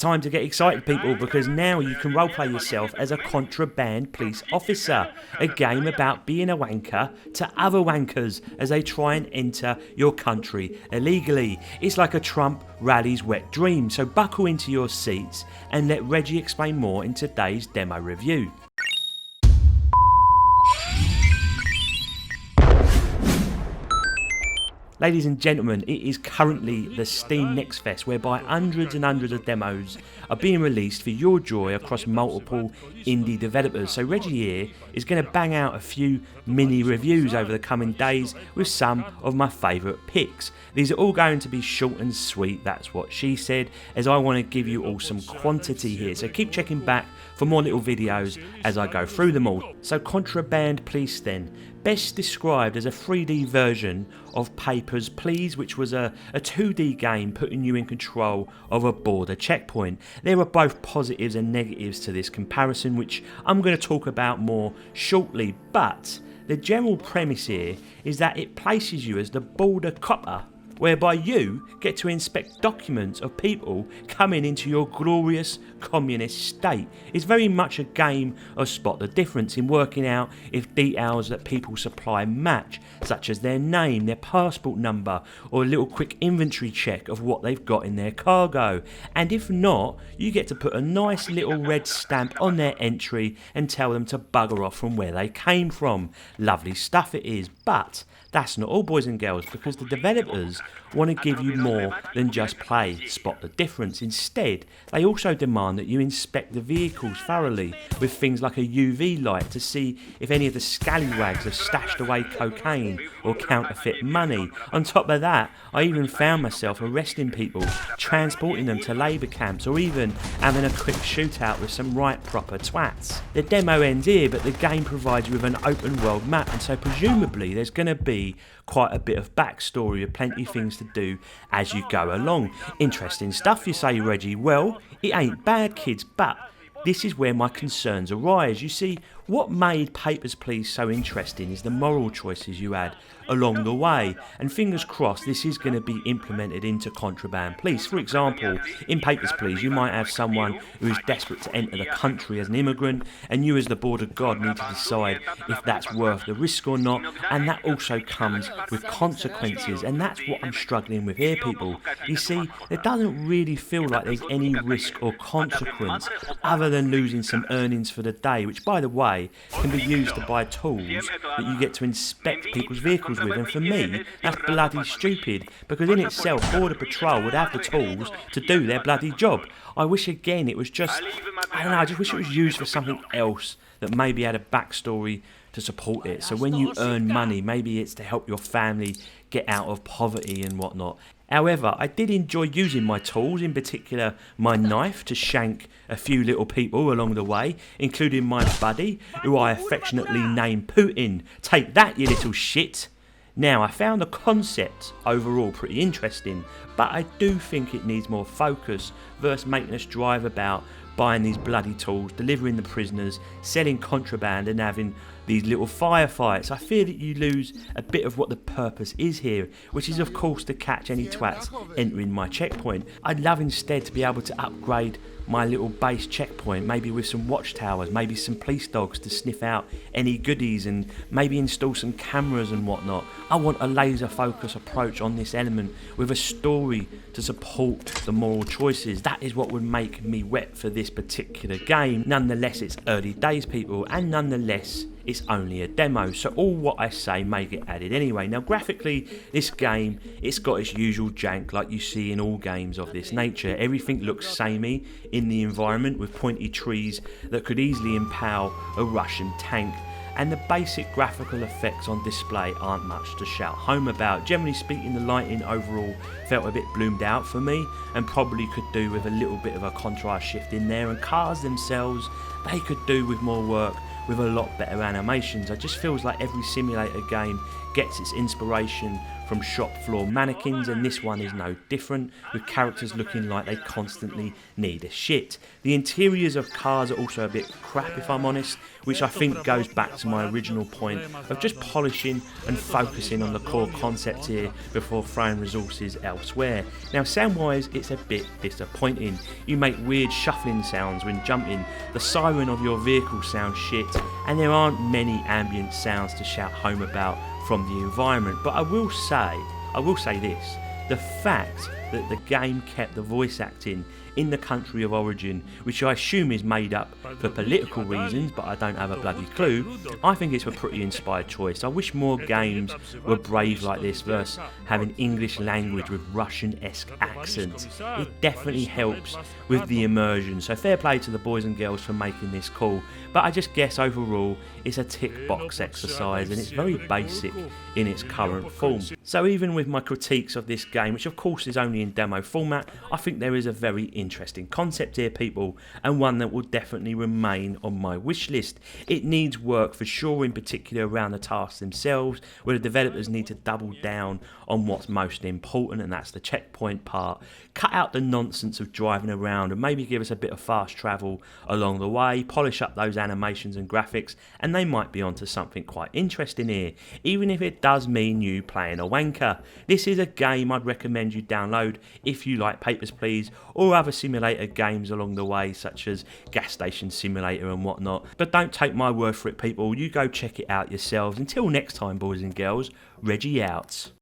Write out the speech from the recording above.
Time to get excited, people, because now you can roleplay yourself as a contraband police officer. A game about being a wanker to other wankers as they try and enter your country illegally. It's like a Trump rally's wet dream, so buckle into your seats and let Reggie explain more in today's demo review. Ladies and gentlemen, it is currently the Steam Next Fest, whereby hundreds and hundreds of demos are being released for your joy across multiple indie developers. So Reggie here is going to bang out a few mini reviews over the coming days with some of my favourite picks. These are all going to be short and sweet, that's what she said, as I want to give you all some quantity here. So keep checking back for more little videos as I go through them all. So Contraband Police then, best described as a 3D version of Papers, Please, which was a 2D game putting you in control of a border checkpoint. There are both positives and negatives to this comparison, which I'm going to talk about more shortly, but the general premise here is that it places you as the border copper, whereby you get to inspect documents of people coming into your glorious communist state. It's very much a game of spot the difference in working out if details that people supply match, such as their name, their passport number, or a little quick inventory check of what they've got in their cargo. And if not, you get to put a nice little red stamp on their entry and tell them to bugger off from where they came from. Lovely stuff it is, but that's not all, boys and girls, because the developers want to give you more than just play spot the difference. Instead, they also demand that you inspect the vehicles thoroughly with things like a UV light to see if any of the scallywags have stashed away cocaine or counterfeit money. On top of that, I even found myself arresting people, transporting them to labour camps, or even having a quick shootout with some right proper twats. The demo ends here, but the game provides you with an open world map, and so presumably there's going to be quite a bit of backstory with plenty of things to do as you go along. Interesting stuff, you say, Reggie. Well, it ain't bad, kids, but this is where my concerns arise. You see, what made Papers, Please so interesting is the moral choices you had along the way, and fingers crossed this is going to be implemented into Contraband Police. For example, in Papers, Please, you might have someone who is desperate to enter the country as an immigrant, and you as the border guard need to decide if that's worth the risk or not, and that also comes with consequences, and that's what I'm struggling with here, people. You see, it doesn't really feel like there's any risk or consequence other than losing some earnings for the day, which, by the way, can be used to buy tools that you get to inspect people's vehicles with. And for me, that's bloody stupid, because in itself Border Patrol would have the tools to do their bloody job. I wish again it was just, I don't know, I just wish it was used for something else that maybe had a backstory to support it. So when you earn money, maybe it's to help your family get out of poverty and whatnot. However, I did enjoy using my tools, in particular my knife, to shank a few little people along the way, including my buddy, who I affectionately named Putin. Take that, you little shit. Now, I found the concept overall pretty interesting, but I do think it needs more focus versus making us drive about buying these bloody tools, delivering the prisoners, selling contraband and having these little firefights. I fear that you lose a bit of what the purpose is here, which is of course to catch any twats entering my checkpoint. I'd love instead to be able to upgrade my little base checkpoint, maybe with some watchtowers, maybe some police dogs to sniff out any goodies, and maybe install some cameras and whatnot. I want a laser focus approach on this element with a story to support the moral choices. That is what would make me wet for this particular game. Nonetheless, it's early days, people, and nonetheless it's only a demo, so all what I say may get added anyway. Now, graphically, this game, it's got its usual jank like you see in all games of this nature. Everything looks samey in the environment, with pointy trees that could easily impale a Russian tank, and the basic graphical effects on display aren't much to shout home about. Generally speaking, the lighting overall felt a bit bloomed out for me, and probably could do with a little bit of a contrast shift in there, and cars themselves, they could do with more work, with a lot better animations. It just feels like every simulator game gets its inspiration from shop floor mannequins, and this one is no different, with characters looking like they constantly need a shit. The interiors of cars are also a bit crap, if I'm honest, which I think goes back to my original point of just polishing and focusing on the core concept here before throwing resources elsewhere. Now, sound-wise, it's a bit disappointing. You make weird shuffling sounds when jumping, the siren of your vehicle sounds shit, and there aren't many ambient sounds to shout home about from the environment. But I will say this, the fact that the game kept the voice acting in the country of origin, which I assume is made up for political reasons, but I don't have a bloody clue, I think it's a pretty inspired choice. I wish more games were brave like this versus having English language with Russian-esque accents. It definitely helps with the immersion, so fair play to the boys and girls for making this cool, but I just guess overall it's a tick box exercise and it's very basic in its current form. So even with my critiques of this game, which of course is only in demo format, I think there is a very interesting concept here, people, and one that will definitely remain on my wish list. It needs work for sure, in particular around the tasks themselves, where the developers need to double down on what's most important, and that's the checkpoint part. Cut out the nonsense of driving around and maybe give us a bit of fast travel along the way, polish up those animations and graphics, and they might be onto something quite interesting here, even if it does mean you playing a wanker. This is a game I'd recommend you download if you like Papers, Please, or other simulator games along the way, such as Gas Station Simulator and whatnot. But don't take my word for it, people, you go check it out yourselves. Until next time, boys and girls, Reggie out.